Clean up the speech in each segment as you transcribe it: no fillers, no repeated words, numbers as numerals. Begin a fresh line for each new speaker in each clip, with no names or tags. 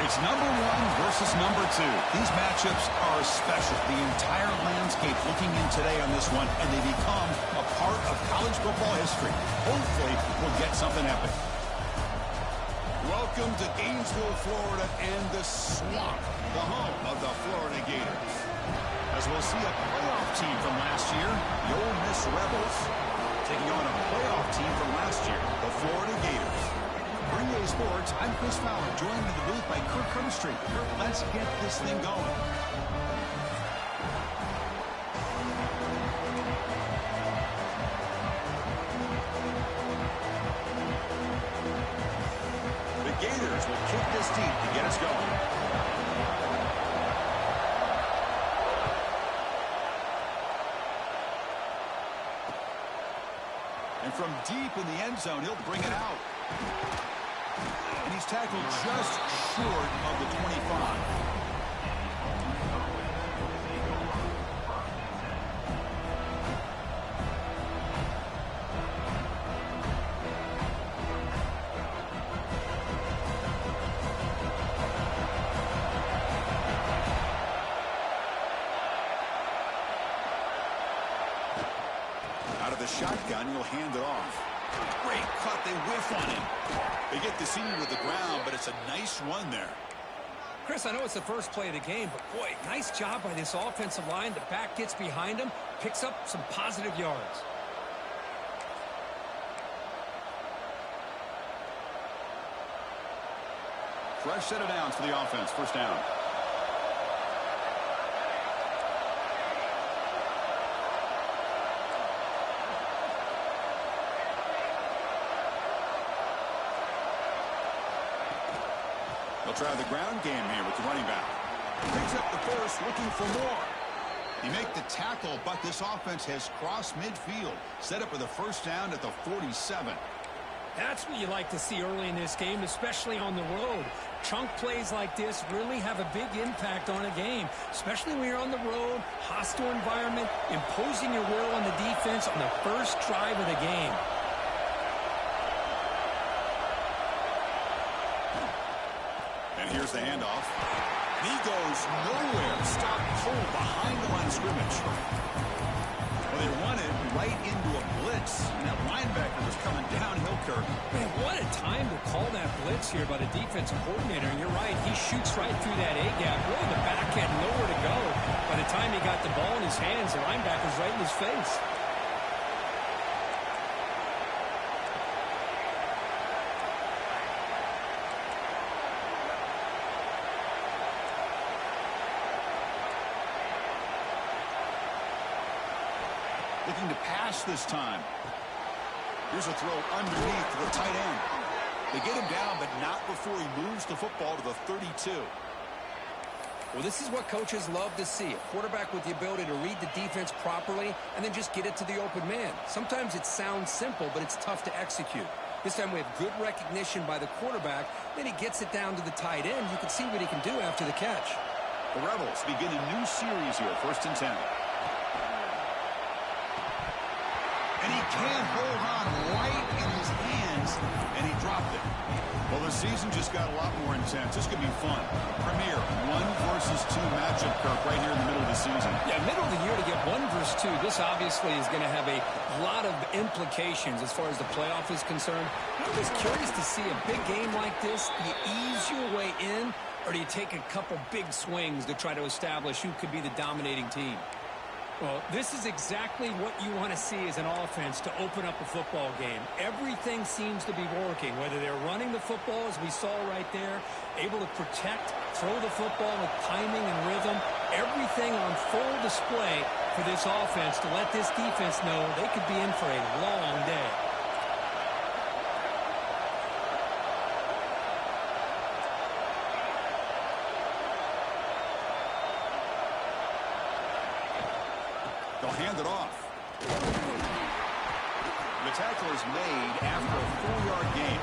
It's number one versus number two. These matchups are special. The entire landscape looking in today on this one, and they become a part of college football history. Hopefully, we'll get something epic. Welcome to Gainesville, Florida, and the Swamp, the home of the Florida Gators. As we'll see a playoff team from last year, the Ole Miss Rebels, taking on a playoff team from last year, the Florida Gators. For EA Sports, I'm Chris Fowler, joined in the booth by Kirk Cumstreet. Kirk, let's get this thing going. The Gators will kick this deep to get us going. And from deep in the end zone, he'll bring it out. And he's tackled just short of the 25. Out of the shotgun, he'll hand it off. Great cut. They whiff on him. They get the senior to the ground, but it's a nice run there.
Chris, I know it's the first play of the game, but boy, nice job by this offensive line. The back gets behind him, picks up some positive yards.
Fresh set of downs for the offense. First down. They'll try the ground game here with the running back. Picks up the first, looking for more. He make the tackle, but this offense has crossed midfield. Set up with a first down at the 47.
That's what you like to see early in this game, especially on the road. Chunk plays like this really have a big impact on a game, especially when you're on the road, hostile environment, imposing your will on the defense on the first drive of the game.
And here's the handoff. And he goes nowhere. Stopped cold behind the line of scrimmage. Well, they run it right into a blitz. And that linebacker was coming downhill, Kirk.
Man, what a time to call that blitz here by the defensive coordinator. And you're right, he shoots right through that A-gap. Really, the back had nowhere to go. By the time he got the ball in his hands, the linebacker's right in his face.
Looking to pass this time. Here's a throw underneath to the tight end. They get him down, but not before he moves the football to the 32.
Well, this is what coaches love to see. A quarterback with the ability to read the defense properly and then just get it to the open man. Sometimes it sounds simple, but it's tough to execute. This time we have good recognition by the quarterback. Then he gets it down to the tight end. You can see what he can do after the catch.
The Rebels begin a new series here, 1st and 10. And he can't hold on right in his hands, and he dropped it. Well, the season just got a lot more intense. This could be fun. Premier 1 versus 2 matchup, Kirk, right here in the middle of the season.
Yeah, middle of the year to get 1 versus 2. This obviously is going to have a lot of implications as far as the playoff is concerned. I'm just curious to see a big game like this. Do you ease your way in, or do you take a couple big swings to try to establish who could be the dominating team? Well, this is exactly what you want to see as an offense to open up a football game. Everything seems to be working, whether they're running the football, as we saw right there, able to protect, throw the football with timing and rhythm, everything on full display for this offense to let this defense know they could be in for a long day.
They'll hand it off. The tackle is made after a 4-yard gain.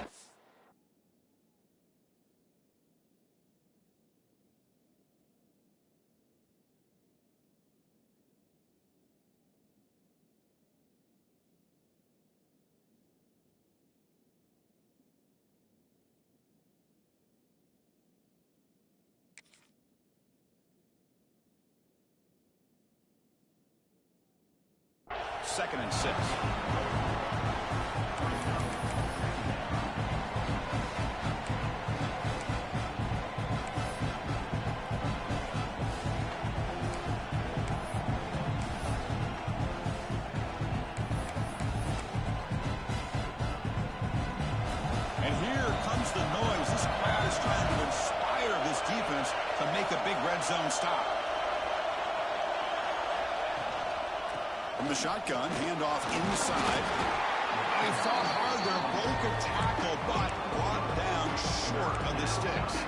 2nd and 6. And here comes the noise. This crowd is trying to inspire this defense to make a big red zone stop. From the shotgun, handoff inside. He fought hard there, broke a tackle, but brought down short of the sticks.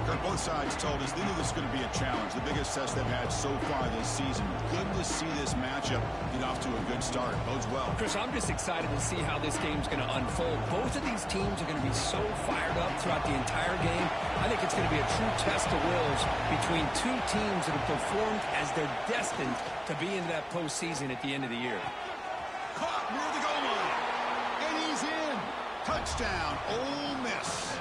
Kirk, both sides told us they knew this was going to be a challenge, the biggest test they've had so far this season. Good to see this matchup get off to a good start. Bodes well.
Chris, I'm just excited to see how this game's going to unfold. Both of these teams are going to be so fired up throughout the entire game. I think it's going to be a true test of wills between two teams that have performed as they're destined to be in that postseason at the end of the year.
Caught near the goal line. And he's in. Touchdown, Ole Miss.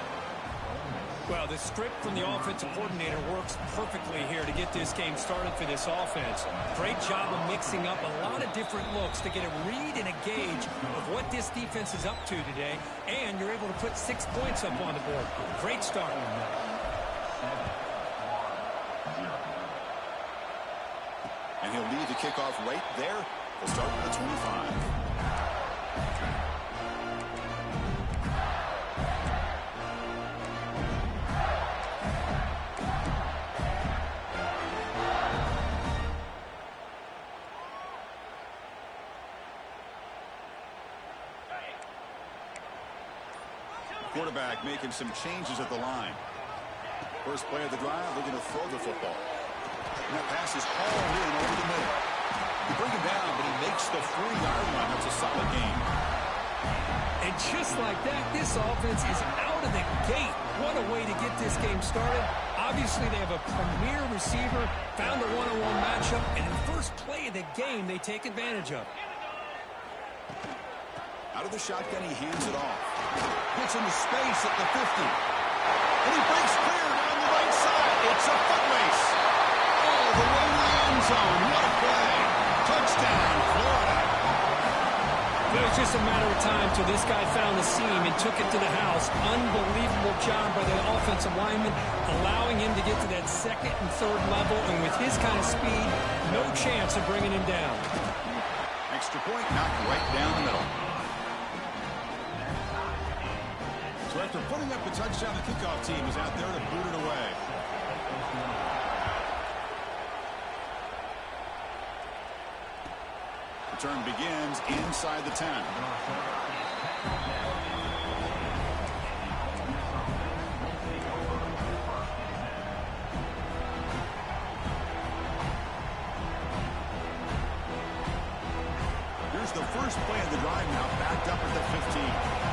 Well, the script from the offensive coordinator works perfectly here to get this game started for this offense. Great job of mixing up a lot of different looks to get a read and a gauge of what this defense is up to today, and you're able to put 6 points up on the board. Great start.
And he'll leave the kickoff right there. He'll start with the 25. Quarterback making some changes at the line. First play of the drive, they're going to throw the football. And that pass is hauled in over the middle. He brings him down, but he makes the 40-yard line. That's a solid game.
And just like that, this offense is out of the gate. What a way to get this game started. Obviously, they have a premier receiver, found a one-on-one matchup, and in the first play of the game, they take advantage of it.
Out of the shotgun, he hands it off. Gets into space at the 50. And he breaks clear down the right side. It's a foot race. All the way to the end zone. What a play. Touchdown, Florida.
It was just a matter of time till this guy found the seam and took it to the house. Unbelievable job by the offensive lineman, allowing him to get to that second and third level. And with his kind of speed, no chance of bringing him down.
Extra point knocked right down the middle. So after putting up a touchdown, the kickoff team is out there to boot it away. Return begins inside the 10. Here's the first play of the drive now, backed up at the 15.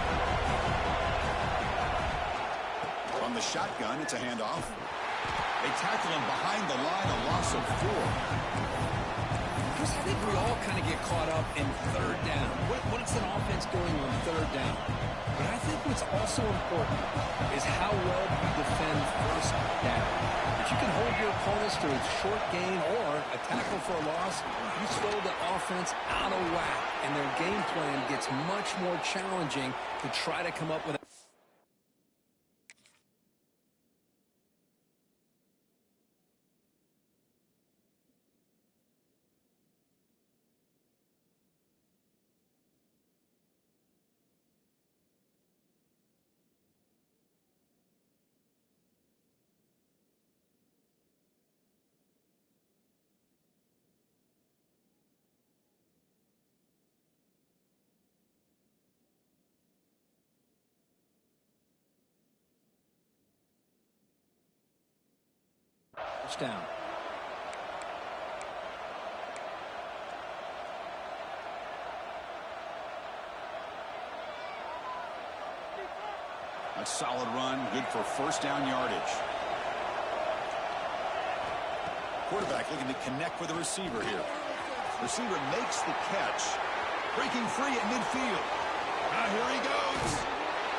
From the shotgun, it's a handoff. They tackle him behind the line, a loss of 4.
Chris, I think we all kind of get caught up in third down. What's an offense doing on third down? But I think what's also important is how well you defend first down. If you can hold your opponents to a short gain or a tackle for a loss, you throw the offense out of whack, and their game plan gets much more challenging to try to come up with a touchdown.
A solid run, good for first down yardage. Quarterback looking to connect with the receiver here. Receiver makes the catch. Breaking free at midfield. Now here he goes.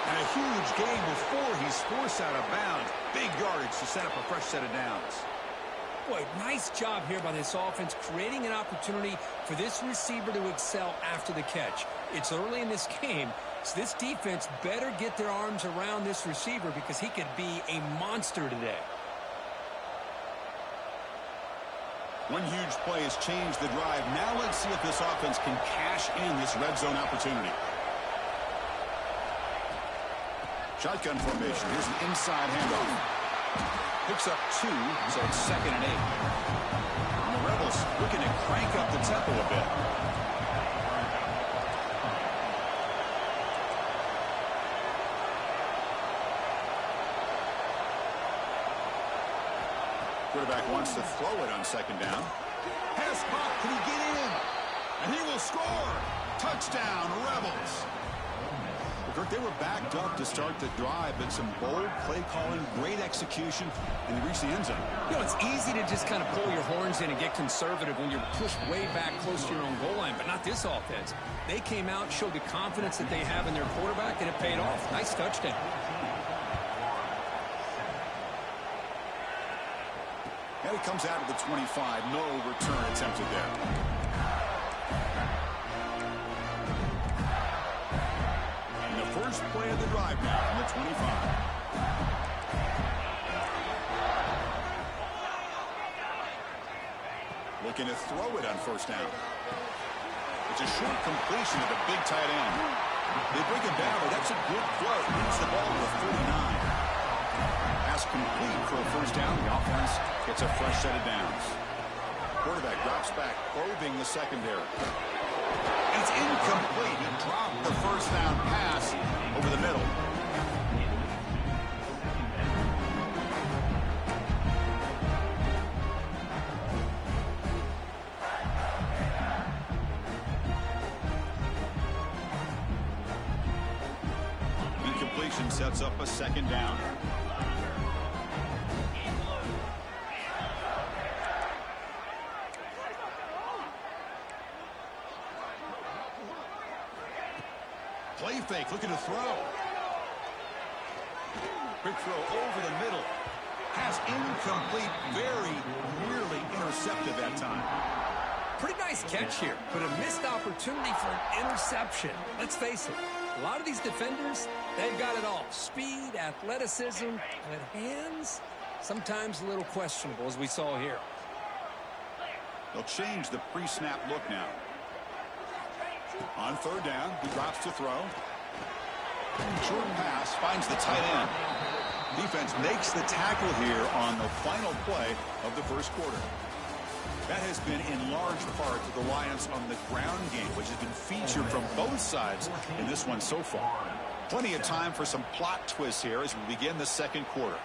And a huge gain before he's forced out of bounds. Big yardage to set up a fresh set of downs.
Boy, nice job here by this offense, creating an opportunity for this receiver to excel after the catch. It's early in this game, so this defense better get their arms around this receiver because he could be a monster today.
One huge play has changed the drive. Now let's see if this offense can cash in this red zone opportunity. Shotgun formation. Here's an inside handoff. Picks up 2, so it's 2nd and 8. And the Rebels looking to crank up the tempo a bit. Quarterback wants to throw it on 2nd down. Pass pop, can he get in? And he will score. Touchdown, Rebels. Well, Kirk, they were backed up to start the drive, but some bold play calling, great execution, and they reached the end zone.
You know, it's easy to just kind of pull your horns in and get conservative when you're pushed way back close to your own goal line, but not this offense. They came out, showed the confidence that they have in their quarterback, and it paid off. Nice touchdown.
And he comes out of the 25. No return attempted there. And the first play of the drive now from the 25. Looking to throw it on 1st down. It's a short completion to the big tight end. They bring him down, but that's a good throw. Leads the ball to the 49. Pass complete for a 1st down. The offense gets a fresh set of downs. Quarterback drops back, probing the secondary. It's incomplete. He dropped the 1st down pass over the middle. Incompletion sets up a 2nd down. Play fake, looking to throw. Quick throw over the middle. Pass incomplete, very nearly intercepted that time.
Pretty nice catch here, but a missed opportunity for an interception. Let's face it, a lot of these defenders, they've got it all. Speed, athleticism, but hands, sometimes a little questionable, as we saw here.
They'll change the pre-snap look now. On 3rd down, he drops to throw. Short pass, finds the tight end. Defense makes the tackle here on the final play of the 1st quarter. That has been in large part the reliance on the ground game, which has been featured from both sides in this one so far. Plenty of time for some plot twists here as we begin the 2nd quarter.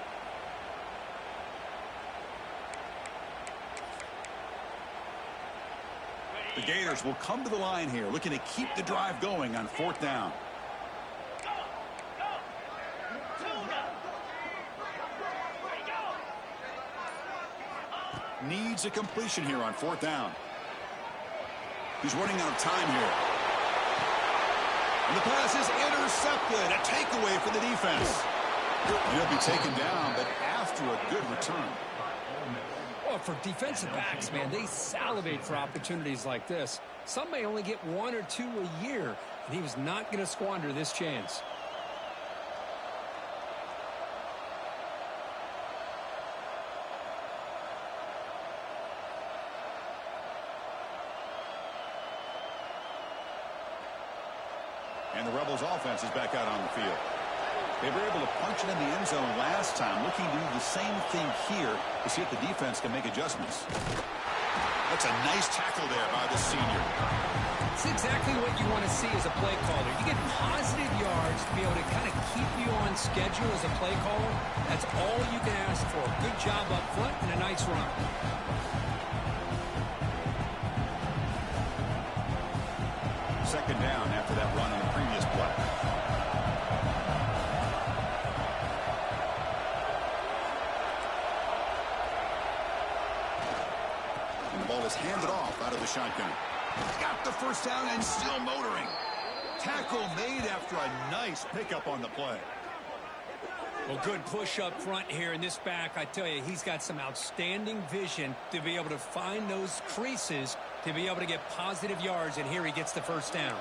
The Gators will come to the line here, looking to keep the drive going on 4th down. Needs a completion here on 4th down. He's running out of time here. And the pass is intercepted. A takeaway for the defense. And he'll be taken down, but after a good return.
Well, for defensive backs, man, they salivate for opportunities like this. Some may only get 1 or 2 a year, and he was not going to squander this chance.
And the Rebels offense is back out on the field. They were able to punch it in the end zone last time, looking to do the same thing here to see if the defense can make adjustments. That's a nice tackle there by the senior.
It's exactly what you want to see as a play caller. You get positive yards to be able to kind of keep you on schedule as a play caller. That's all you can ask for. Good job up front and a nice run.
Second down after that run on the previous play. And the ball is handed off out of the shotgun. Got the 1st down and still motoring. Tackle made after a nice pickup on the play.
Well, good push up front here in this back. I tell you, he's got some outstanding vision to be able to find those creases to be able to get positive yards, and here he gets the first down.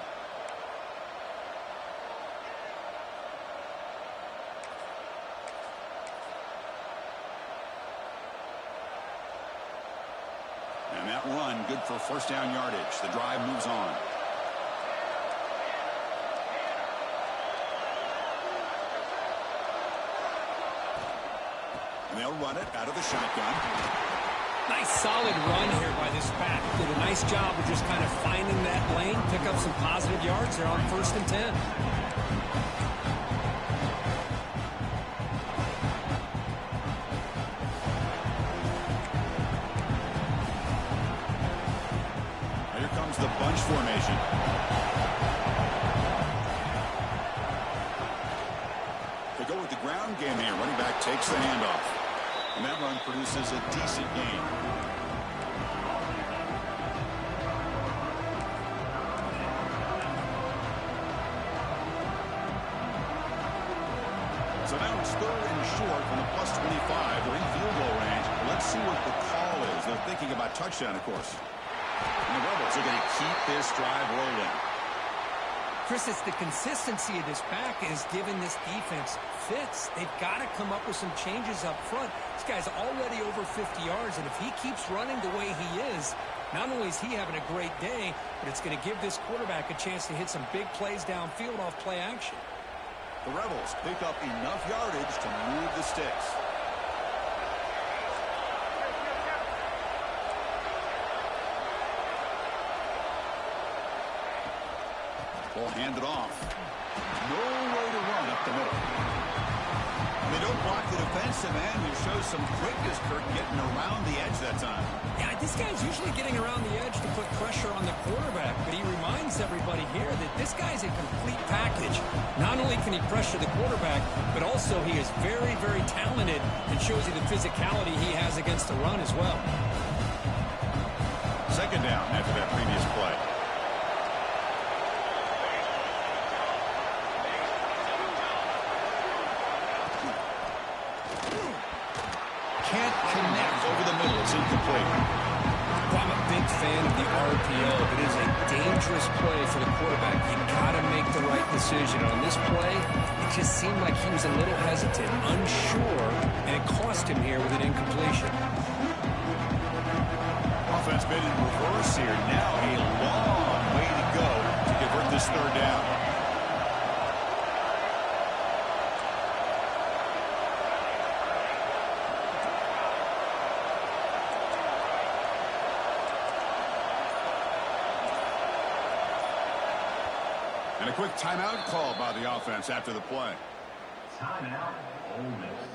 And that run, good for first down yardage. The drive moves on. And they'll run it out of the shotgun.
Nice solid run here by this back. Did a nice job of just kind of finding that lane, pick up some positive yards there on 1st and 10.
Here comes the bunch formation. They go with the ground game here. Running back takes the handoff. And that run produces a decent gain. So now it's 3rd and short from the +25. They're in field goal range. Let's see what the call is. They're thinking about touchdown, of course. And the Rebels are going to keep this drive rolling.
Chris, it's the consistency of this back is giving this defense fits. They've got to come up with some changes up front. This guy's already over 50 yards, and if he keeps running the way he is, not only is he having a great day, but it's going to give this quarterback a chance to hit some big plays downfield off play action.
The Rebels pick up enough yardage to move the sticks. Ball handed off. No way to run up the middle. They don't block the defensive end, who shows some quickness, Kirk, getting around the edge that time.
Yeah, this guy's usually getting around the edge to put pressure on the quarterback, but he reminds everybody here that this guy's a complete package. Not only can he pressure the quarterback, but also he is very, very talented and shows you the physicality he has against the run as well.
2nd down after that previous play. Can't connect over the middle. It's incomplete.
Well, I'm a big fan of the RPO. It is a dangerous play for the quarterback. You got to make the right decision. On this play, it just seemed like he was a little hesitant, unsure, and it cost him here with an incompletion.
Offense made in reverse here. Now a long way to go to convert this 3rd down. And a quick timeout call by the offense after the play.
Timeout, Ole Miss.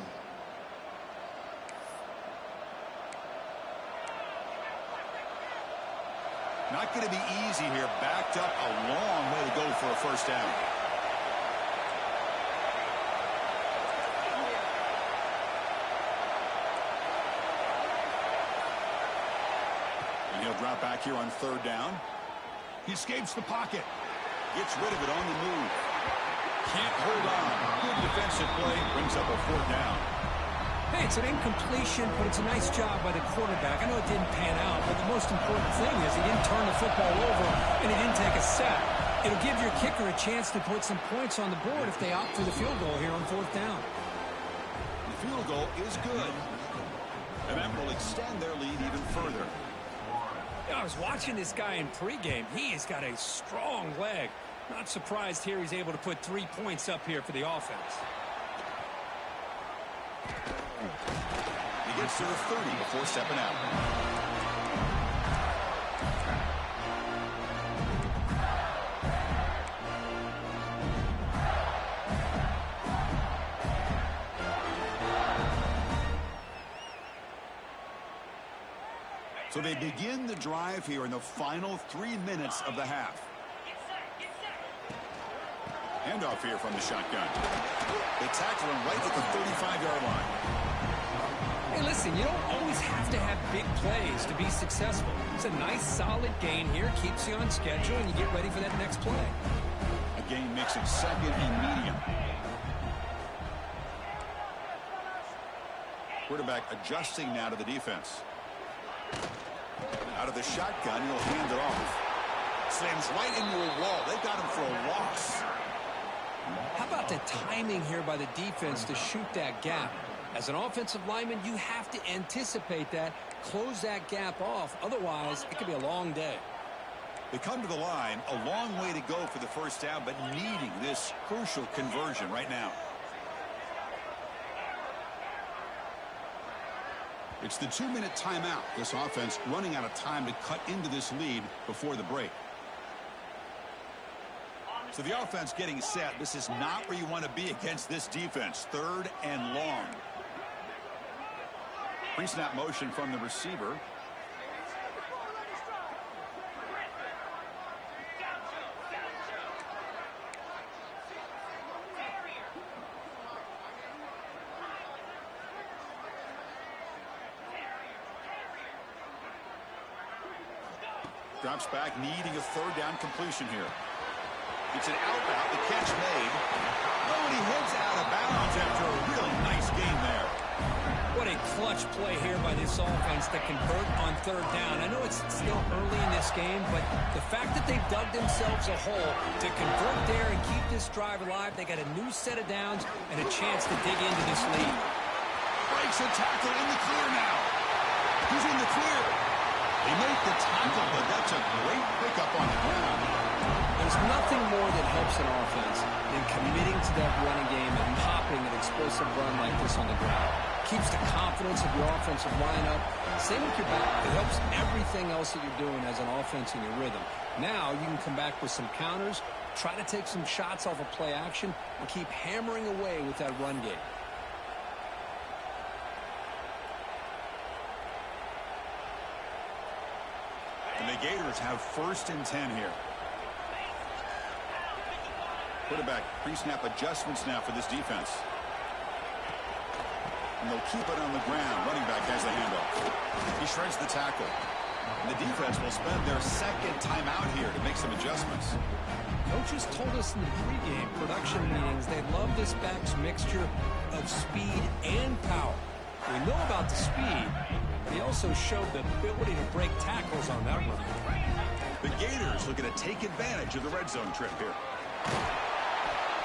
Not going to be easy here. Backed up a long way to go for a first down. And he'll drop back here on 3rd down. He escapes the pocket. Gets rid of it on the move. Can't hold on. Good defensive play. Brings up a 4th down.
Hey, it's an incompletion, but it's a nice job by the quarterback. I know it didn't pan out, but the most important thing is he didn't turn the football over and he didn't take a sack. It'll give your kicker a chance to put some points on the board if they opt for the field goal here on 4th down.
The field goal is good. And that will extend their lead even further.
I was watching this guy in pregame. He has got a strong leg. Not surprised here he's able to put 3 points up here for the offense.
He gets to the 30 before stepping out. So they begin the drive here in the final 3 minutes of the half. Handoff here from the shotgun. They tackle him right at the 35-yard line.
Hey, listen, you don't always have to have big plays to be successful. It's a nice, solid gain here. Keeps you on schedule, and you get ready for that next play.
A gain makes it 2nd and medium. Quarterback adjusting now to the defense. Out of the shotgun, he'll hand it off. Slams right into a wall. They got him for a loss.
How about the timing here by the defense to shoot that gap? As an offensive lineman, you have to anticipate that, close that gap off. Otherwise, it could be a long day.
They come to the line, a long way to go for the first down, but needing this crucial conversion right now. It's the 2-minute timeout. This offense running out of time to cut into this lead before the break. So the offense getting set. This is not where you want to be against this defense. 3rd and long. Pre-snap motion from the receiver. Drops back, needing a 3rd down completion here. It's an out route, the catch made. Oh, and he heads out of bounds after a real nice game there.
What a clutch play here by this offense to convert on 3rd down. I know it's still early in this game, but the fact that they've dug themselves a hole to convert there and keep this drive alive, they got a new set of downs and a chance to dig into this lead.
Breaks a tackle in the clear now. He's in the clear. They make the tackle, but that's a great pickup on the ground.
There's nothing more that helps an offense than committing to that running game and popping an explosive run like this on the ground. Keeps the confidence of your offensive lineup. Same with your back. It helps everything else that you're doing as an offense in your rhythm. Now you can come back with some counters, try to take some shots off of play action, and keep hammering away with that run game.
And the Gators have 1st and 10 here. Quarterback pre-snap adjustments now for this defense. And they'll keep it on the ground. Running back has the handoff. He shreds the tackle. And the defense will spend their 2nd timeout here to make some adjustments.
Coaches told us in the pregame production meetings they love this back's mixture of speed and power. We know about the speed, but he also showed the ability to break tackles on that run.
The Gators looking to take advantage of the red zone trip here.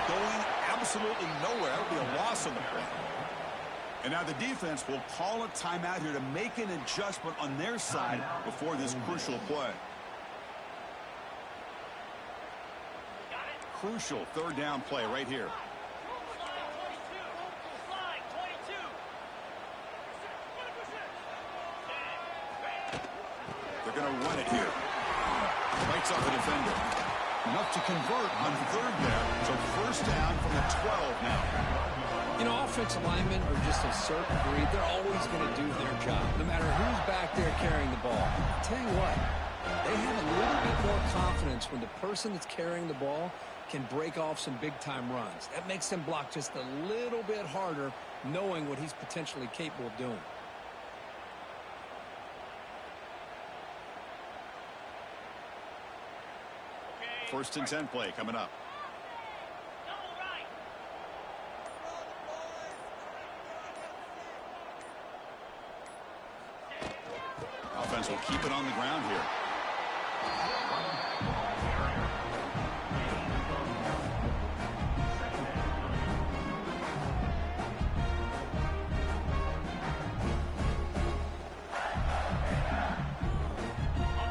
Going absolutely nowhere. That would be a loss on the play. And now the defense will call a timeout here to make an adjustment on their side before this crucial play. Crucial 3rd down play right here. They're going to run it here. Bites off the defender. Enough to convert on 3rd there. So 1st down from the 12 now.
You know, offensive linemen are just a certain breed. They're always going to do their job, no matter who's back there carrying the ball. I'll tell you what, they have a little bit more confidence when the person that's carrying the ball can break off some big-time runs. That makes them block just a little bit harder, knowing what he's potentially capable of doing.
First and 10 play coming up. Offense will keep it on the ground here.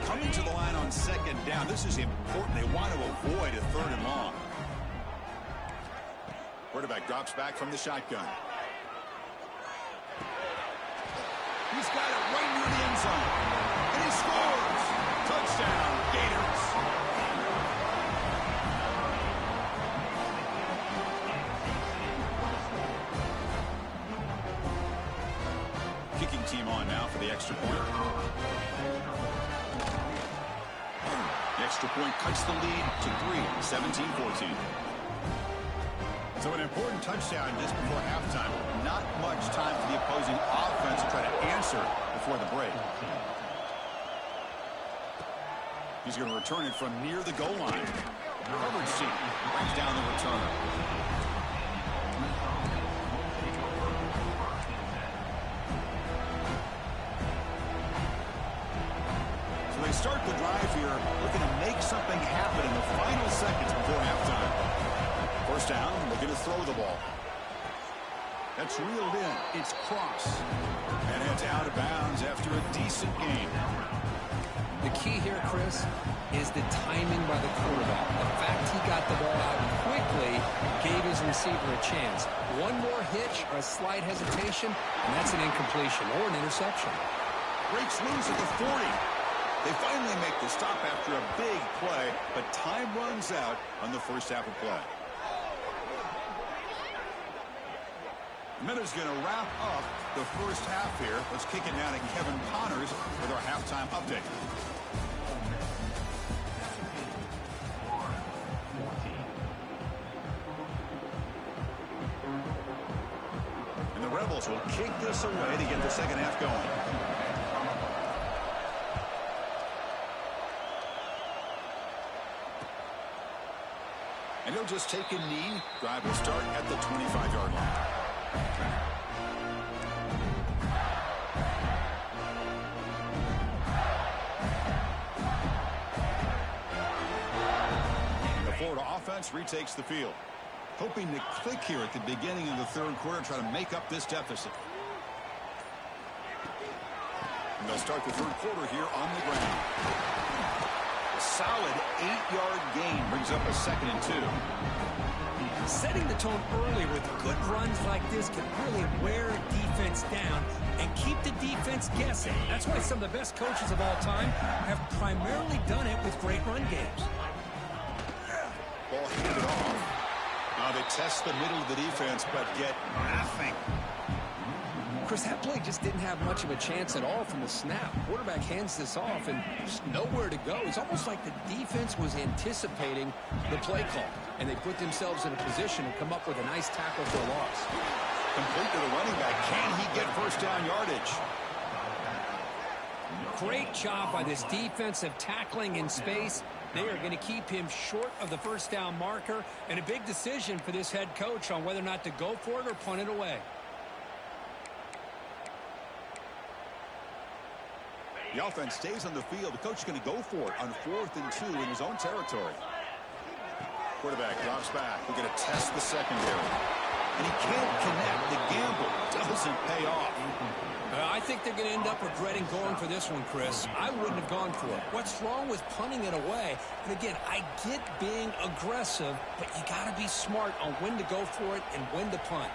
Coming to the line on 2nd down. This is important. They want to avoid a 3rd and long. Quarterback drops back from the shotgun. He's got it right near the end zone. And he scores. Touchdown, Gators. Kicking team on now for the extra point. The extra point cuts the lead to 3, 17-14. So an important touchdown just before halftime. Not much time for the opposing offense to try to answer before the break. He's going to return it from near the goal line. Coverage team brings down the return. start the drive here, looking to make something happen in the final seconds before halftime. First down, looking to throw the ball. That's reeled in. It's Cross. And heads out of bounds after a decent gain.
The key here, Chris, is the timing by the quarterback. The fact he got the ball out quickly gave his receiver a chance. One more hitch or a slight hesitation, and that's an incompletion or an interception.
Breaks loose at the 40. They finally make the stop after a big play, but time runs out on the first half of play. Miller's going to wrap up the first half here. Let's kick it down to Kevin Connors with our halftime update. And the Rebels will kick this away to get the second half going. And he'll just take a knee. Drive will start at the 25-yard line. The Florida offense retakes the field, hoping to click here at the beginning of the third quarter, try to make up this deficit. And they'll start the third quarter here on the ground. A solid 8-yard gain brings up a 2nd and 2.
Setting the tone early with good runs like this can really wear a defense down and keep the defense guessing. That's why some of the best coaches of all time have primarily done it with great run games.
Ball handed off. Now they test the middle of the defense, but get nothing.
Chris, that play just didn't have much of a chance at all from the snap. Quarterback hands this off and there's nowhere to go. It's almost like the defense was anticipating the play call, and they put themselves in a position to come up with a nice tackle for a loss.
Complete to the running back. Can he get first down yardage?
Great job by this defensive tackling in space. They are going to keep him short of the first down marker, and a big decision for this head coach on whether or not to go for it or punt it away.
The offense stays on the field. The coach is going to go for it on 4th and 2 in his own territory. Quarterback drops back. We're going to test the secondary. And he can't connect. The gamble doesn't pay off.
I think they're going to end up regretting going for this one, Chris. I wouldn't have gone for it. What's wrong with punting it away? And again, I get being aggressive, but you got to be smart on when to go for it and when to punt.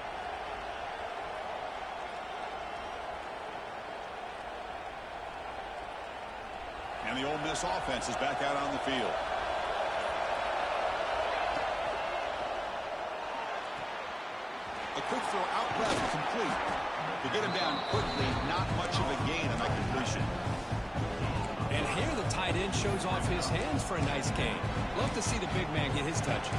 And the Ole Miss offense is back out on the field. A quick throw out left, complete. To get him down quickly, not much of a gain on that completion.
And here the tight end shows off his hands for a nice gain. Love to see the big man get his touches.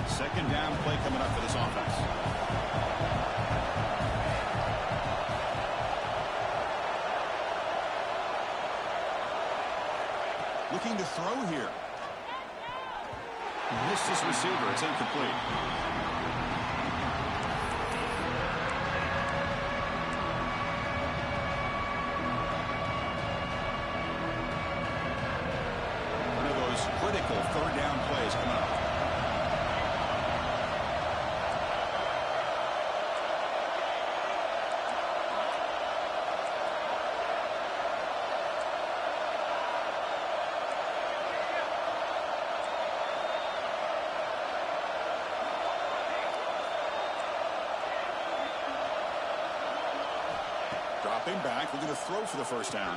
Second down play coming up for this offense. Looking to throw here. Missed his receiver. It's incomplete. One of those critical third down plays coming up. Dropping back, we're going to throw for the first down.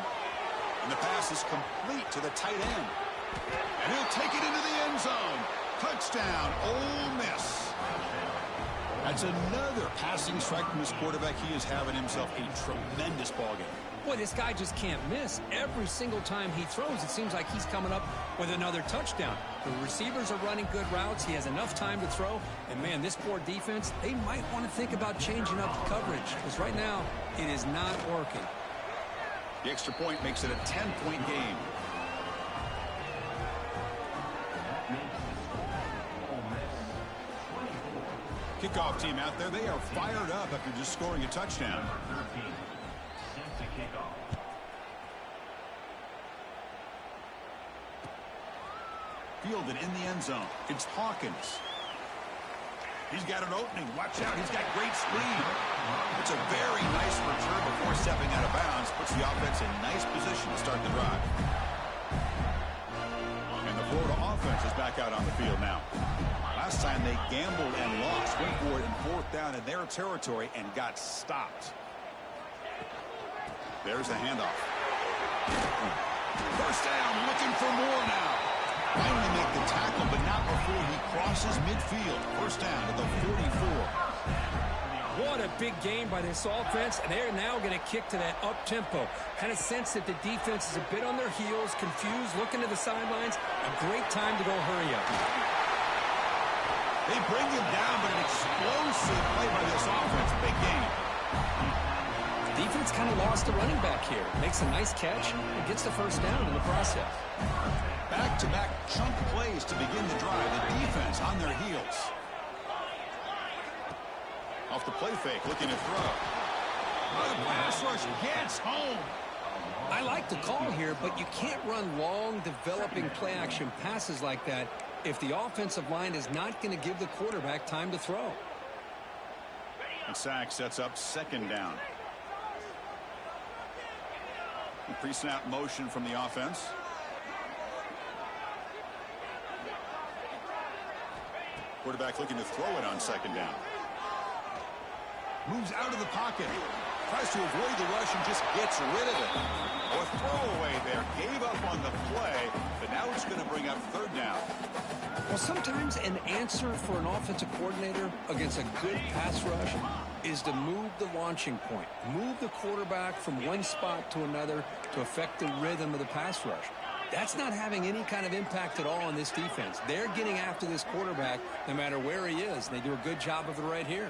And the pass is complete to the tight end. And he'll take it into the end zone. Touchdown, Ole Miss. That's another passing strike from his quarterback. He is having himself a tremendous ballgame.
Boy, this guy just can't miss. Every single time he throws, it seems like he's coming up with another touchdown. The receivers are running good routes. He has enough time to throw. And, man, this poor defense, they might want to think about changing up the coverage. Because right now, it is not working.
The extra point makes it a 10-point game. Kickoff team out there, they are fired up after just scoring a touchdown.
Number 13 sends the kickoff.
Fielded in the end zone. It's Hawkins. He's got an opening. Watch out. He's got great speed. It's a very nice return before stepping out of bounds. Puts the offense in nice position to start the drive. And the Florida offense is back out on the field now. Last time they gambled and lost. Went for it in 4th down in their territory and got stopped. There's the handoff. First down, looking for more now. Finally make the tackle, but not before he crosses midfield. First down at the 44.
What a big game by this offense, and they're now going to kick to that up-tempo. Kind of sense that the defense is a bit on their heels, confused, looking to the sidelines. A great time to go hurry up.
They bring him down, but an explosive play by this offense. Big game.
Defense kind of lost the running back here. Makes a nice catch and gets the first down in the process.
Back-to-back chunk plays to begin the drive. The defense on their heels. Off the play fake, looking to throw. The pass rush gets home.
I like the call here, but you can't run long, developing play-action passes like that if the offensive line is not going to give the quarterback time to throw.
And sack sets up second down. Pre-snap motion from the offense. Quarterback looking to throw it on second down. Moves out of the pocket. Tries to avoid the rush and just gets rid of it. Or throwaway there. Gave up on the play, but now it's going to bring up third down.
Well, sometimes an answer for an offensive coordinator against a good pass rush is to move the launching point. Move the quarterback from one spot to another to affect the rhythm of the pass rush. That's not having any kind of impact at all on this defense. They're getting after this quarterback no matter where he is, and they do a good job of it right here.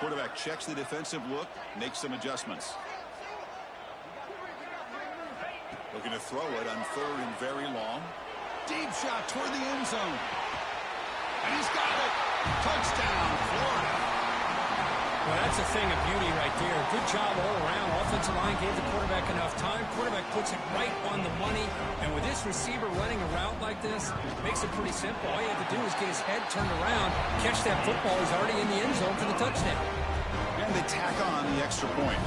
Quarterback checks the defensive look, makes some adjustments. Looking to throw it on third and very long. Deep shot toward the end zone. And he's got it. Touchdown, Florida.
Well, that's a thing of beauty right there. Good job all around. Offensive line gave the quarterback enough time. Quarterback puts it right on the money. And with this receiver running a route like this, makes it pretty simple. All you have to do is get his head turned around, catch that football. He's already in the end zone for the touchdown.
And they tack on the extra point.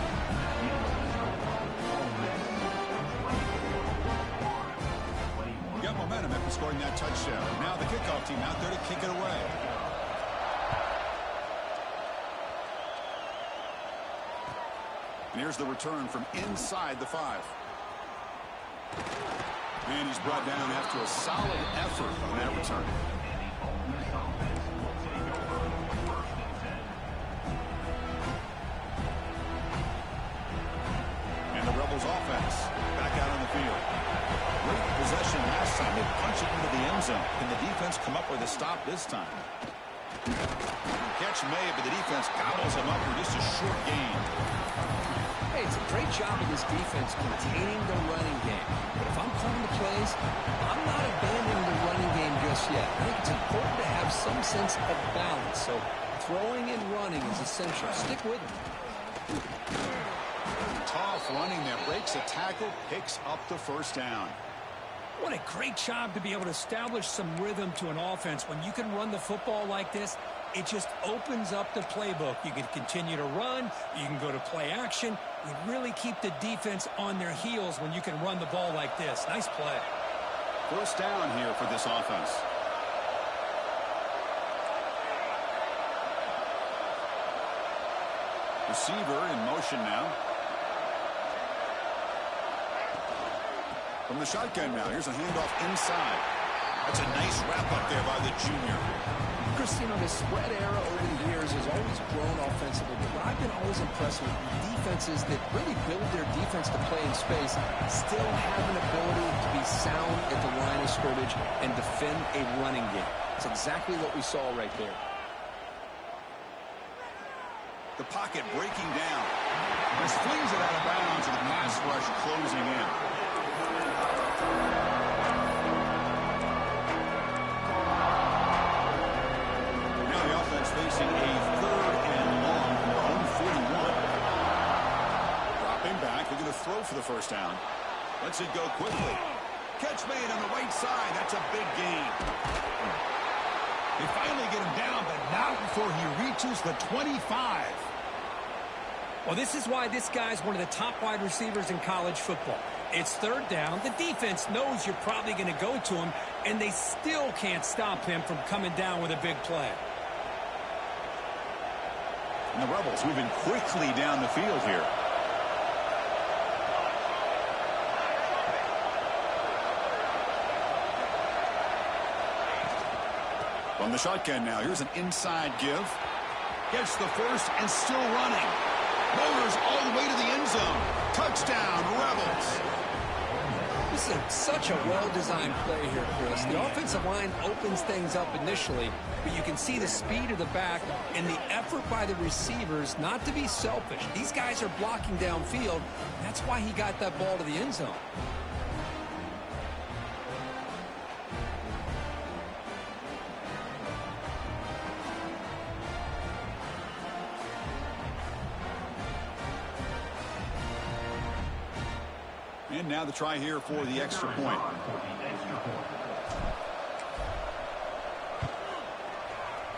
Got momentum after scoring that touchdown. Now the kickoff team out there to kick it away. And here's the return from inside the 5. And he's brought down after a solid effort on that return. And the Rebels offense back out on the field. Great possession last time. They punch it into the end zone. Can the defense come up with a stop this time? Catch made, but the defense gobbles him up for just a short gain.
Hey, it's a great job of this defense containing the running game. But if I'm calling the plays, I'm not abandoning the running game just yet. I think it's important to have some sense of balance. So throwing and running is essential. Stick with it.
Tough running there. Breaks a tackle, picks up the first down.
What a great job to be able to establish some rhythm to an offense. When you can run the football like this, it just opens up the playbook. You can continue to run. You can go to play action. You really keep the defense on their heels when you can run the ball like this. Nice play.
First down here for this offense. Receiver in motion now. From the shotgun now. Here's a handoff inside. That's a nice wrap up there by the junior.
Christine, the spread era over the years has always grown offensively, but I've been always impressed with defenses that really build their defense to play in space, still have an ability to be sound at the line of scrimmage and defend a running game. It's exactly what we saw right there.
The pocket breaking down. Just flings it out of bounds with the pass rush closing in. throw for the first down. Lets it go quickly. Catch made on the right side. That's a big gain. They finally get him down, but not before he reaches the 25.
Well, this is why this guy's one of the top wide receivers in college football. It's third down. The defense knows you're probably going to go to him, and they still can't stop him from coming down with a big play.
And the Rebels moving quickly down the field here. On the shotgun now, here's an inside give. Gets the first and still running. Motors all the way to the end zone. Touchdown, Rebels.
This is such a well-designed play here, Chris. The offensive line opens things up initially, but you can see the speed of the back and the effort by the receivers not to be selfish. These guys are blocking downfield. That's why he got that ball to the end zone.
And now the try here for the extra point.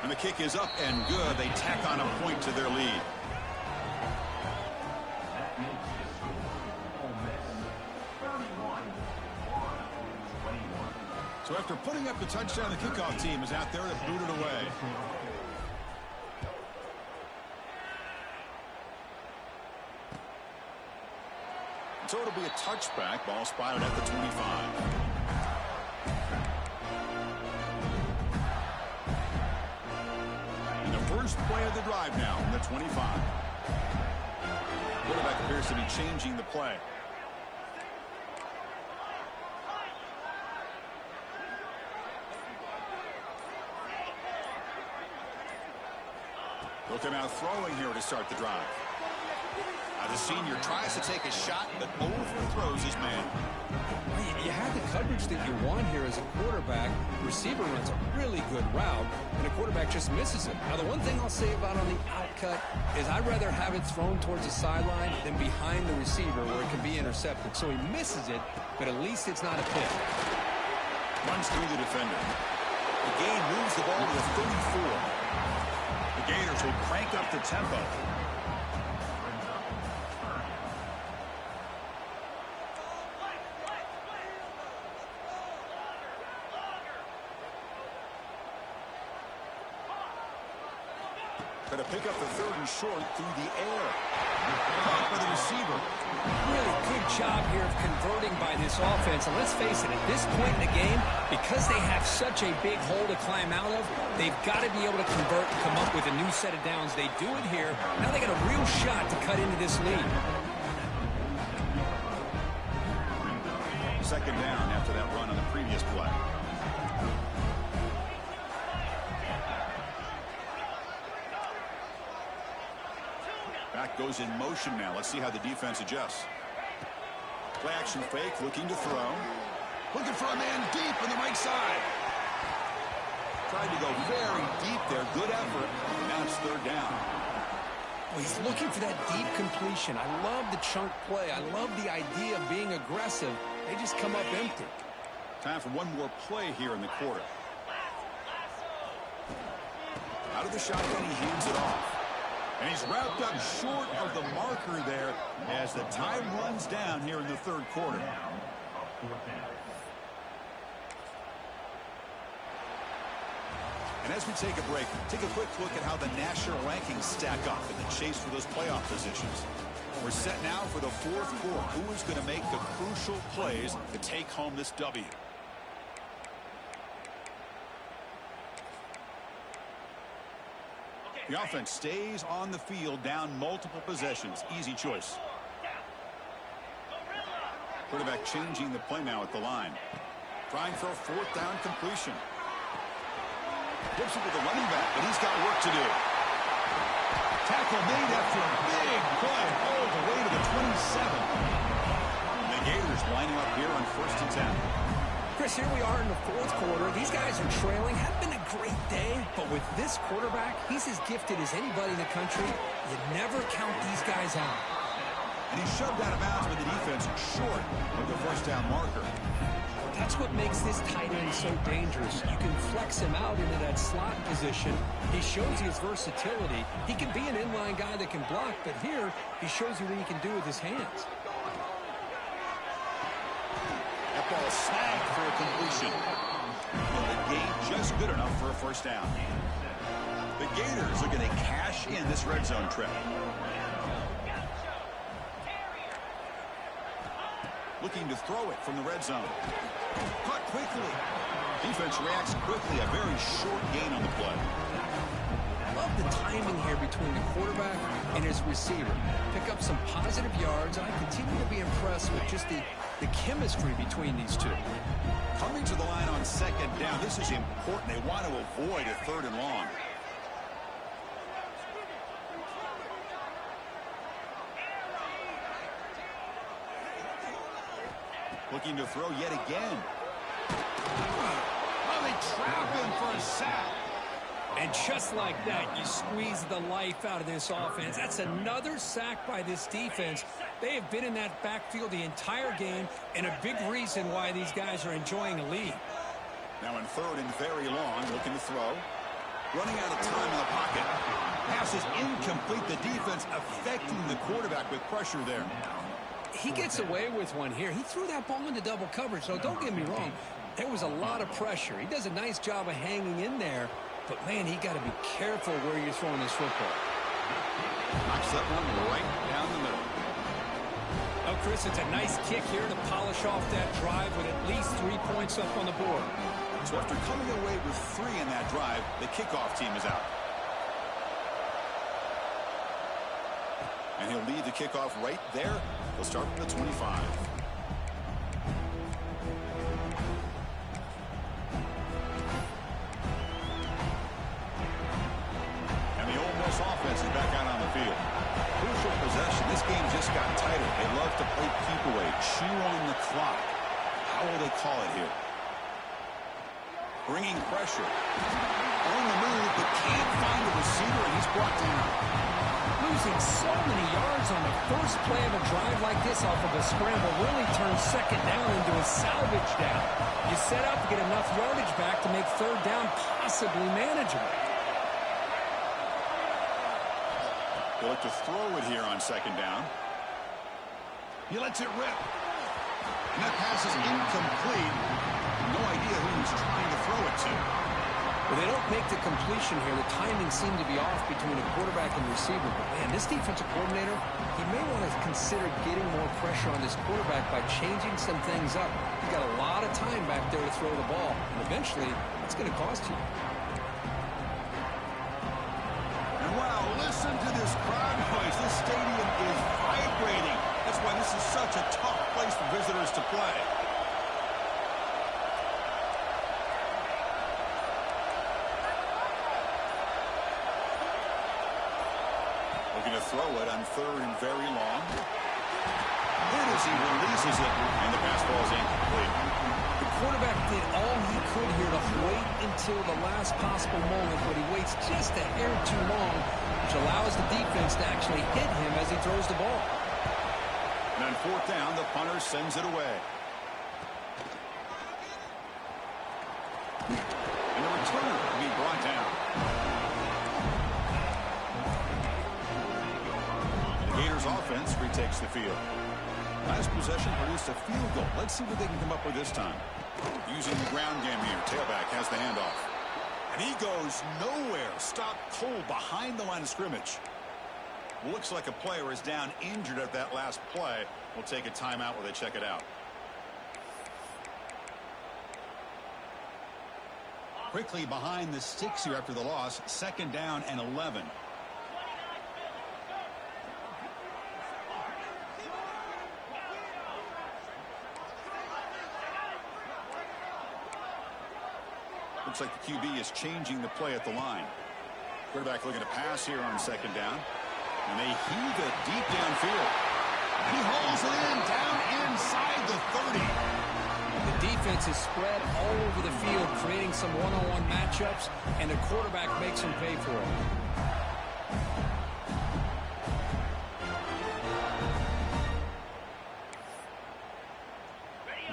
And the kick is up and good. They tack on a point to their lead. So after putting up the touchdown, the kickoff team is out there to boot it away. So it'll be a touchback. Ball spotted at the 25. And the first play of the drive now on the 25. Quarterback appears to be changing the play. They'll come out throwing here to start the drive. The senior tries to take a shot, but overthrows his man.
You have the coverage that you want here as a quarterback. The receiver runs a really good route, and a quarterback just misses it. Now, the one thing I'll say about on the outcut is I'd rather have it thrown towards the sideline than behind the receiver where it can be intercepted. So he misses it, but at least it's not a pick.
Runs through the defender. The gain moves the ball to the 34. The Gators will crank up the tempo. To pick up the third and short through the air. Caught by the receiver.
Really good job here of converting by this offense. And let's face it, at this point in the game, because they have such a big hole to climb out of, they've got to be able to convert and come up with a new set of downs. They do it here. Now they got a real shot to cut into this lead.
Second down after that run on the previous play. Back goes in motion now. Let's see how the defense adjusts. Play action fake, looking to throw. Looking for a man deep on the right side. Tried to go very deep there. Good effort. Now it's third down.
Well, he's looking for that deep completion. I love the chunk play. I love the idea of being aggressive. They just come up empty.
Time for one more play here in the quarter. Out of the shotgun, he hands it off. And he's wrapped up short of the marker there as the time runs down here in the third quarter. And as we take a break, take a quick look at how the national rankings stack up in the chase for those playoff positions. We're set now for the fourth quarter. Who is going to make the crucial plays to take home this W? The offense stays on the field, down multiple possessions. Easy choice. Quarterback changing the play now at the line. Trying for a fourth down completion. Gives it to the running back, but he's got work to do. Tackle made after a big play all the way to the 27. The Gators lining up here on 1st and 10.
Chris, here we are in the fourth quarter. These guys are trailing. Had been a great day, but with this quarterback, he's as gifted as anybody in the country. You never count these guys out.
And he's shoved out of bounds with the defense short of the first down marker.
That's what makes this tight end so dangerous. You can flex him out into that slot position. He shows his versatility. He can be an inline guy that can block, but here he shows you what he can do with his hands.
That ball snagged for a completion. And the gain just good enough for a first down. The Gators are going to cash in this red zone trip. Looking to throw it from the red zone. Caught quickly. Defense reacts quickly. A very short gain on the play.
Love the timing here between the quarterback and his receiver. Pick up some positive yards, and I continue to be impressed with just the chemistry between these two.
Coming to the line on second down. This is important. They want to avoid a third and long. Looking to throw yet again. Oh, they trap him for a sack.
And just like that, you squeeze the life out of this offense. That's another sack by this defense. They have been in that backfield the entire game, and a big reason why these guys are enjoying a lead.
Now in third and very long, looking to throw. Running out of time in the pocket. Pass is incomplete. The defense affecting the quarterback with pressure there.
He gets away with one here. He threw that ball into double coverage, so don't get me wrong. There was a lot of pressure. He does a nice job of hanging in there, but, man, he got to be careful where you're throwing this football.
Knocks that one right down the middle.
Oh, Chris, it's a nice kick here to polish off that drive with at least 3 points up on the board.
So after coming away with 3 in that drive, the kickoff team is out. And he'll lead the kickoff right there. He'll start from the 25. And the Ole Miss offense is back out on the field. Crucial possession. This game just got tighter. They love to play keep away, chew on the clock. How will they call it here? Bringing pressure. On the move, but can't find the receiver, and he's brought down.
Losing so many yards on the first play of a drive like this off of a scramble really turns second down into a salvage down. You set out to get enough yardage back to make third down possibly manageable.
They look to throw it here on second down. He lets it rip. And that pass is incomplete. No idea who he's trying to throw it to.
Well, they don't make the completion here. The timing seemed to be off between a quarterback and receiver. But, man, this defensive coordinator, he may want to consider getting more pressure on this quarterback by changing some things up. He's got a lot of time back there to throw the ball. And eventually, it's going to cost you.
And wow, listen to this crowd noise. This stadium is vibrating. That's why this is such a tough place for visitors to play. Looking to throw it on third and very long. And as he releases it, and the pass ball is incomplete.
The quarterback did all he could here to wait until the last possible moment, but he waits just a hair too long, which allows the defense to actually hit him as he throws the ball.
And on fourth down, the punter sends it away. And the returner will be brought down. The Gators offense retakes the field. Last possession produced a field goal. Let's see what they can come up with this time. Using the ground game here. Tailback has the handoff. And he goes nowhere. Stopped cold behind the line of scrimmage. Looks like a player is down injured at that last play. We'll take a timeout while they check it out. Quickly behind the sticks here after the loss. Second down and 11. Looks like the QB is changing the play at the line. Quarterback looking to pass here on second down. And they heave it deep downfield. And he hauls it in down inside the 30.
The defense is spread all over the field, creating some one-on-one matchups, and the quarterback makes them pay for it.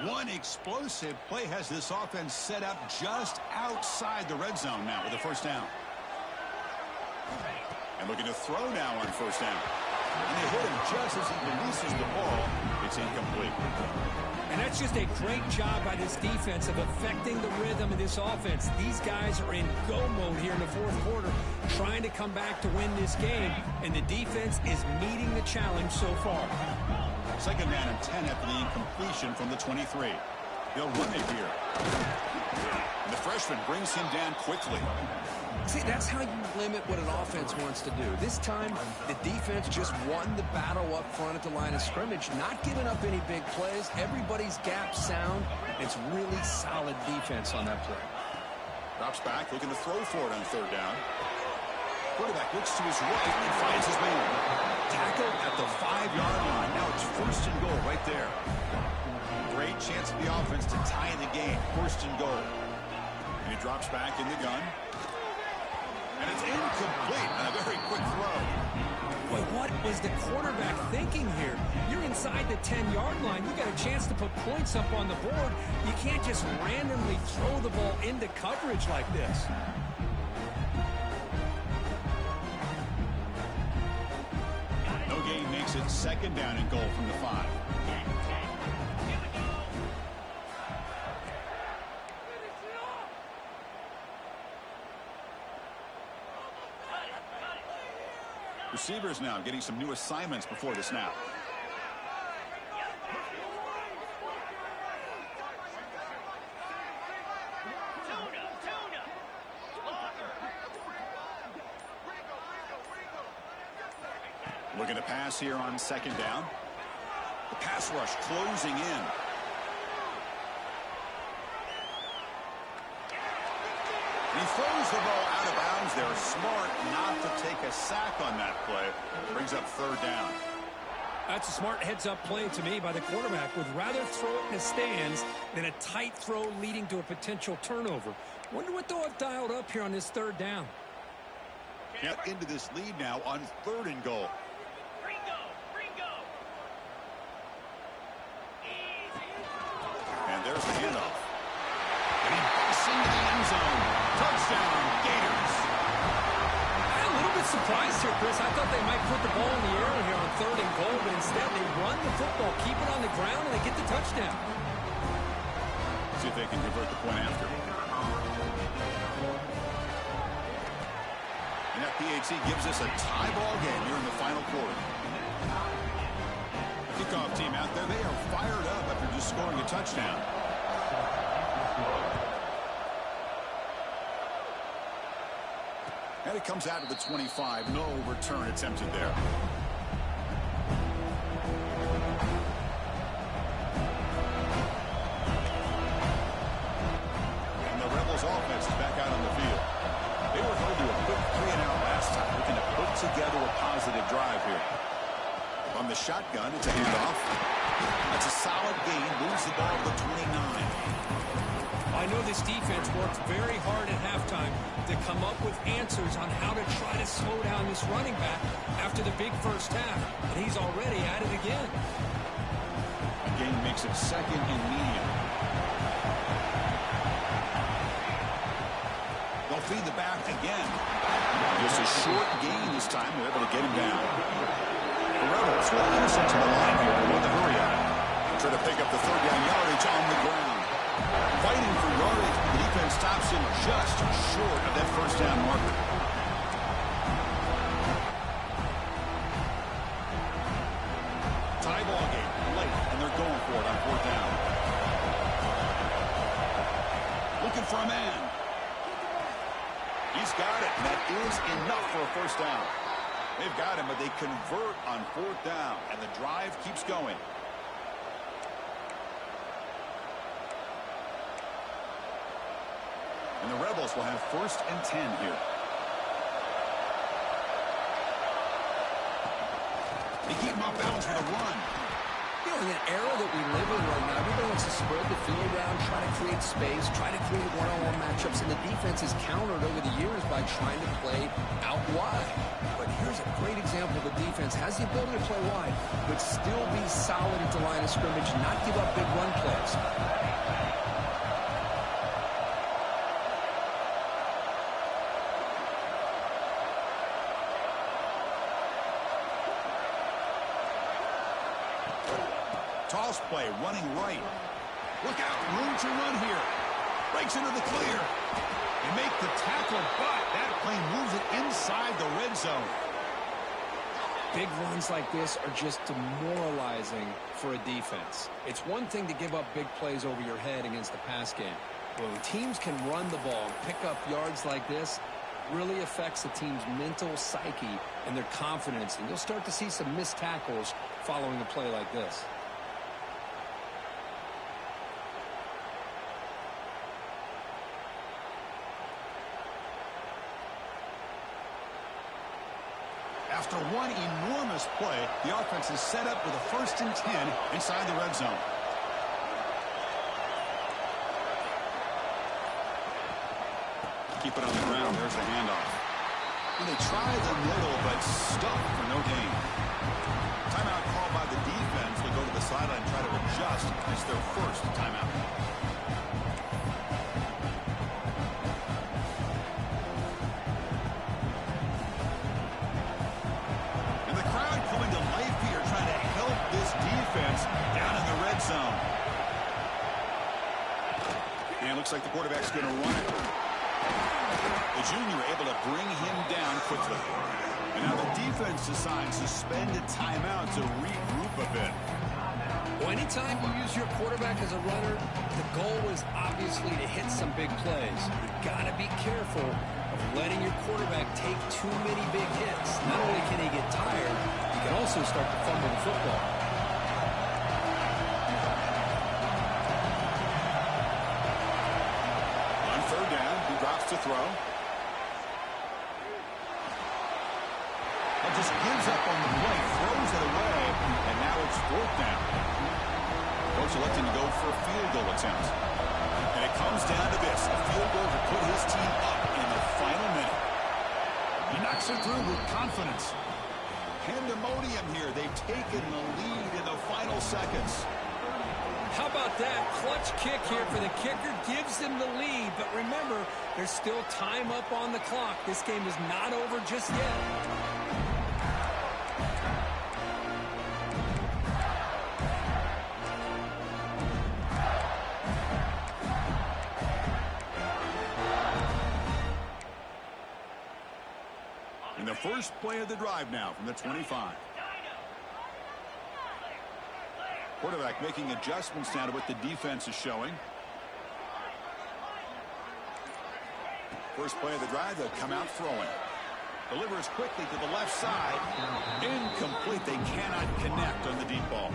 One explosive play has this offense set up just outside the red zone now with a first down. And looking to throw now on first down. And they hit him just as he releases the ball. It's incomplete.
And that's just a great job by this defense of affecting the rhythm of this offense. These guys are in go mode here in the fourth quarter, trying to come back to win this game. And the defense is meeting the challenge so far.
Second down and 10 after the incompletion from the 23. They'll run it here. And the freshman brings him down quickly.
See, that's how you limit what an offense wants to do. This time, the defense just won the battle up front at the line of scrimmage, not giving up any big plays. Everybody's gap sound. It's really solid defense on that play.
Drops back, looking to throw for it on third down. Quarterback looks to his right and finds his man. Tackle at the 5-yard line. Now it's first and goal right there. Great chance for the offense to tie the game. First and goal. And he drops back in the gun. And it's incomplete on a very quick throw.
Boy, what was the quarterback thinking here? You're inside the 10-yard line. You got a chance to put points up on the board. You can't just randomly throw the ball into coverage like this.
No gain makes it second down and goal from the 5. Receivers now getting some new assignments before the snap. Looking to pass here on second down. The pass rush closing in. He throws the ball out of bounds there. Smart not to take a sack on that play. Brings up third down.
That's a smart heads-up play to me by the quarterback. Would rather throw it in the stands than a tight throw leading to a potential turnover. Wonder what they'll have dialed up here on this third down.
Get into this lead now on third and goal. And there's the handoff. And he busts into the end zone. Touchdown, Gators.
I'm a little bit surprised here, Chris. I thought they might put the ball in the air here on third and goal, but instead they run the football, keep it on the ground, and they get the touchdown.
See if they can convert the point after. And that PAT gives us a tie ball game here in the final quarter. Kickoff team out there, they are fired up after just scoring a touchdown. And it comes out of the 25. No return attempted there. And the Rebels offense is back out on the field. They were held to a quick 3-and-out last time, looking to put together a positive drive here. On the shotgun, it's a handoff. That's a solid gain. Moves the ball to the 29.
I know this defense worked very hard at halftime to come up with answers on how to try to slow down this running back after the big first half, and he's already at it again.
A gain makes it second and medium. They'll feed the back again. Just a short gain this time. They're able to get him down. The Rebels will insert to the line here with the hurry up. Try to pick up the third down yardage on the ground. Fighting for yardage, the defense stops him just short of that first down marker. Tie ball game late, and they're going for it on fourth down. Looking for a man. He's got it, and that is enough for a first down. They've got him, but they convert on fourth down, and the drive keeps going. And the Rebels will have first and 10 here. They keep him off balance for the run.
You know, in an era that we live in right now, everybody wants to spread the field around, try to create space, try to create one-on-one matchups, and the defense is countered over the years by trying to play out wide. But here's a great example of a defense has the ability to play wide, but still be solid at the line of scrimmage, not give up big run plays.
Toss play, running right. Look out, room to run here. Breaks into the clear. They make the tackle, but that play moves it inside the red zone.
Big runs like this are just demoralizing for a defense. It's one thing to give up big plays over your head against the pass game. But when teams can run the ball and pick up yards like this, it really affects the team's mental psyche and their confidence. And you'll start to see some missed tackles following a play like this.
After one enormous play, the offense is set up with a 1st and 10 inside the red zone. Keep it on the ground. There's the handoff. And they try the middle, but stuck for no gain. Timeout called by the defense. They'll go to the sideline and try to adjust. It's their first timeout. Down in the red zone. And looks like the quarterback's going to run it. The junior able to bring him down quickly. And now the defense decides to spend a timeout to regroup a bit.
Well, anytime you use your quarterback as a runner, the goal is obviously to hit some big plays. You've got to be careful of letting your quarterback take too many big hits. Not only can he get tired, he can also start to fumble the football.
To throw. And just gives up on the play, throws it away, and now it's 4th down. Coach electing to go for a field goal attempt. And it comes down to this, a field goal to put his team up in the final minute. He knocks it through with confidence. Pandemonium here. They've taken the lead in the final seconds.
How about that? Clutch kick here for the kicker. Gives them the lead. But remember, there's still time up on the clock. This game is not over just yet.
And the first play of the drive now from the 25. Quarterback making adjustments now to what the defense is showing. First play of the drive, they'll come out throwing. Delivers quickly to the left side. Incomplete. They cannot connect on the deep ball.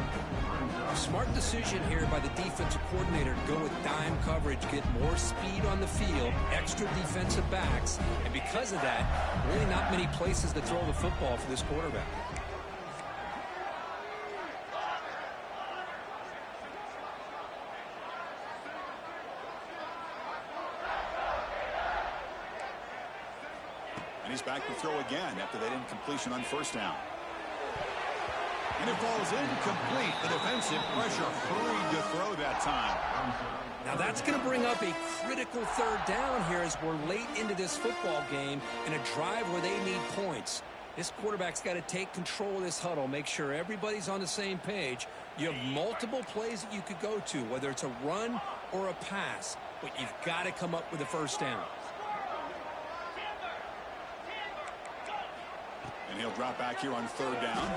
Smart decision here by the defensive coordinator to go with dime coverage, get more speed on the field, extra defensive backs, and because of that, really not many places to throw the football for this quarterback.
And he's back to throw again after that incompletion on 1st down. And it falls incomplete. The defensive pressure hurried to throw that time.
Now that's going to bring up a critical 3rd down here as we're late into this football game in a drive where they need points. This quarterback's got to take control of this huddle, make sure everybody's on the same page. You have multiple plays that you could go to, whether it's a run or a pass, but you've got to come up with a 1st down.
And he'll drop back here on 3rd down.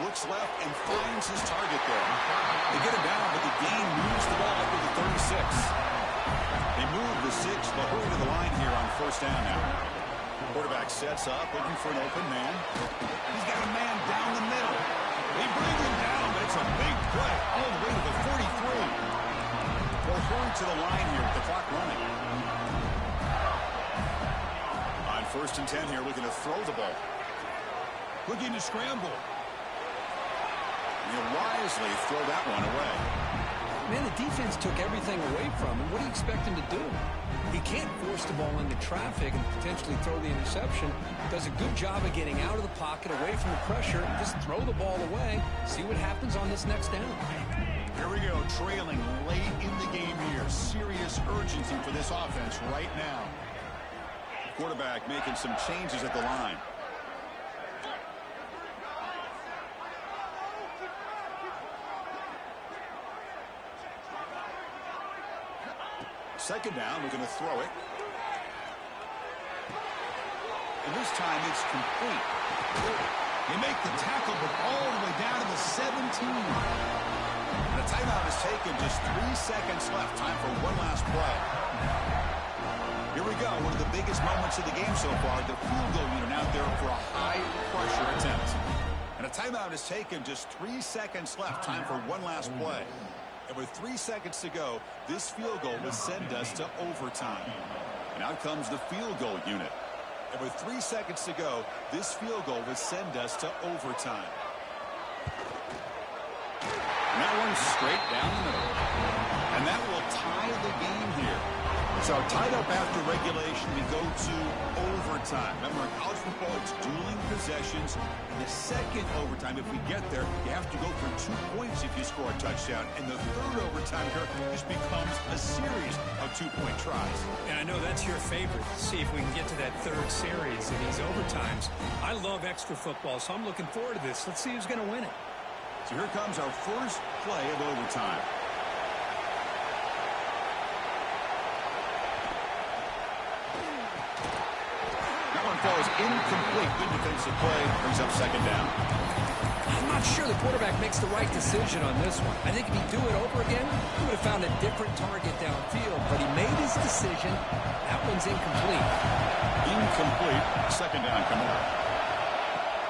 Looks left and finds his target there. They get him down, but the gain moves the ball up to the 36. They move the 6, but hurry to the line here on 1st down now. Quarterback sets up, looking for an open man. He's got a man down the middle. They bring him down, but it's a big play all the way to the 43. They'll hurry to the line here with the clock running. On 1st and 10 here, looking to throw the ball. Looking to scramble. You wisely throw that one away.
Man, the defense took everything away from him. What do you expect him to do? He can't force the ball into traffic and potentially throw the interception. Does a good job of getting out of the pocket, away from the pressure, and just throw the ball away. See what happens on this next down.
Here we go, trailing late in the game here. Serious urgency for this offense right now. Quarterback making some changes at the line. Second down, we're going to throw it. And this time it's complete. They make the tackle, but all the way down to the 17. And a timeout is taken. Just 3 seconds left. Time for one last play. Here we go. One of the biggest moments of the game so far. The field goal unit out there for a high-pressure attempt. And a timeout is taken. Just 3 seconds left. Time for one last play. And with 3 seconds to go, this field goal will send us to overtime. And out comes the field goal unit. And with 3 seconds to go, this field goal will send us to overtime. And that one's straight down the middle. And that will tie the game here. So tied up after regulation, we go to overtime. Remember, in college football, it's dueling possessions. In the second overtime, if we get there, you have to go for 2 points if you score a touchdown. And the third overtime here just becomes a series of 2-point tries.
And I know that's your favorite. See if we can get to that third series in these overtimes. I love extra football, so I'm looking forward to this. Let's see who's going to win it.
So here comes our first play of overtime. Falls incomplete. Good defensive play. Brings up second down.
I'm not sure the quarterback makes the right decision on this one. I think if he'd do it over again, he would have found a different target downfield. But he made his decision. That one's incomplete.
Incomplete. Second down coming up.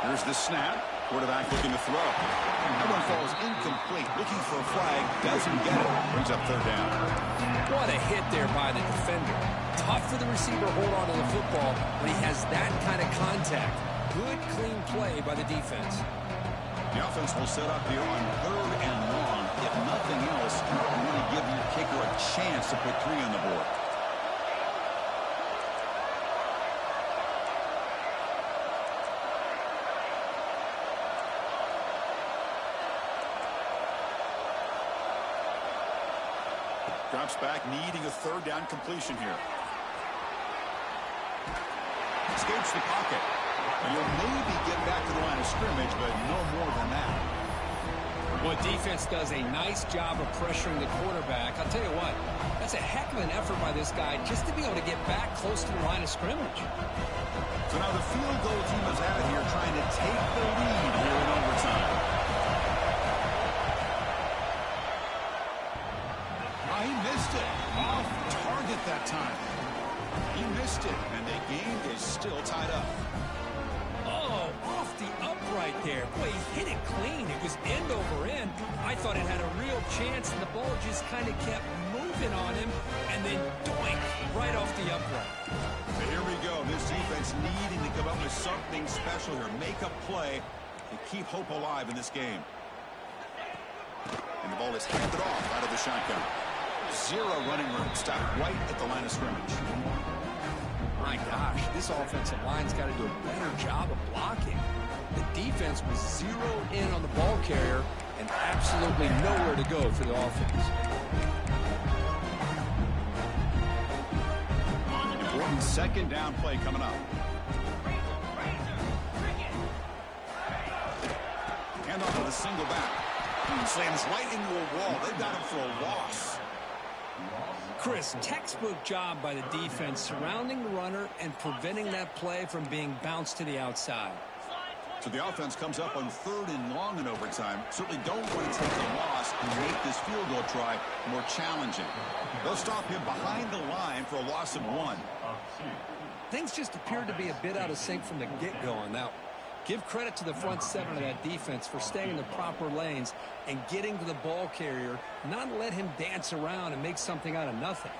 Here's the snap. Quarterback looking to throw. That one falls incomplete. Looking for a flag. Doesn't get it. Brings up third down.
What a hit there by the defender. Tough for the receiver to hold on to the football when he has that kind of contact. Good, clean play by the defense.
The offense will set up here on third and long. If nothing else, you want to give your kicker a chance to put 3 on the board. Drops back, needing a third down completion here. Escapes the pocket. And you'll maybe get back to the line of scrimmage, but no more than that.
Well, defense does a nice job of pressuring the quarterback. I'll tell you what, that's a heck of an effort by this guy just to be able to get back close to the line of scrimmage.
So now the field goal team is out here trying to take the lead here in overtime. He missed it. Off target that time. He missed it, and the game is still tied up.
Oh, off the upright there. Boy, he hit it clean. It was end over end. I thought it had a real chance, and the ball just kind of kept moving on him, and then doink, right off the upright.
So here we go. This defense needing to come up with something special here. Make a play to keep hope alive in this game. And the ball is handed off out of the shotgun. 0 running room. Stop right at the line of scrimmage.
My gosh, this offensive line's got to do a better job of blocking. The defense was zeroed in on the ball carrier and absolutely nowhere to go for the offense.
Important second down play coming up. Hand off with a single back. Slams right into a wall. They've got him for a loss.
Chris, textbook job by the defense surrounding the runner and preventing that play from being bounced to the outside.
So the offense comes up on third and long in overtime. Certainly don't want to take the loss and make this field goal try more challenging. They'll stop him behind the line for a loss of 1.
Things just appeared to be a bit out of sync from the get-go on that one. Give credit to the front 7 of that defense for staying in the proper lanes and getting to the ball carrier, not let him dance around and make something out of nothing.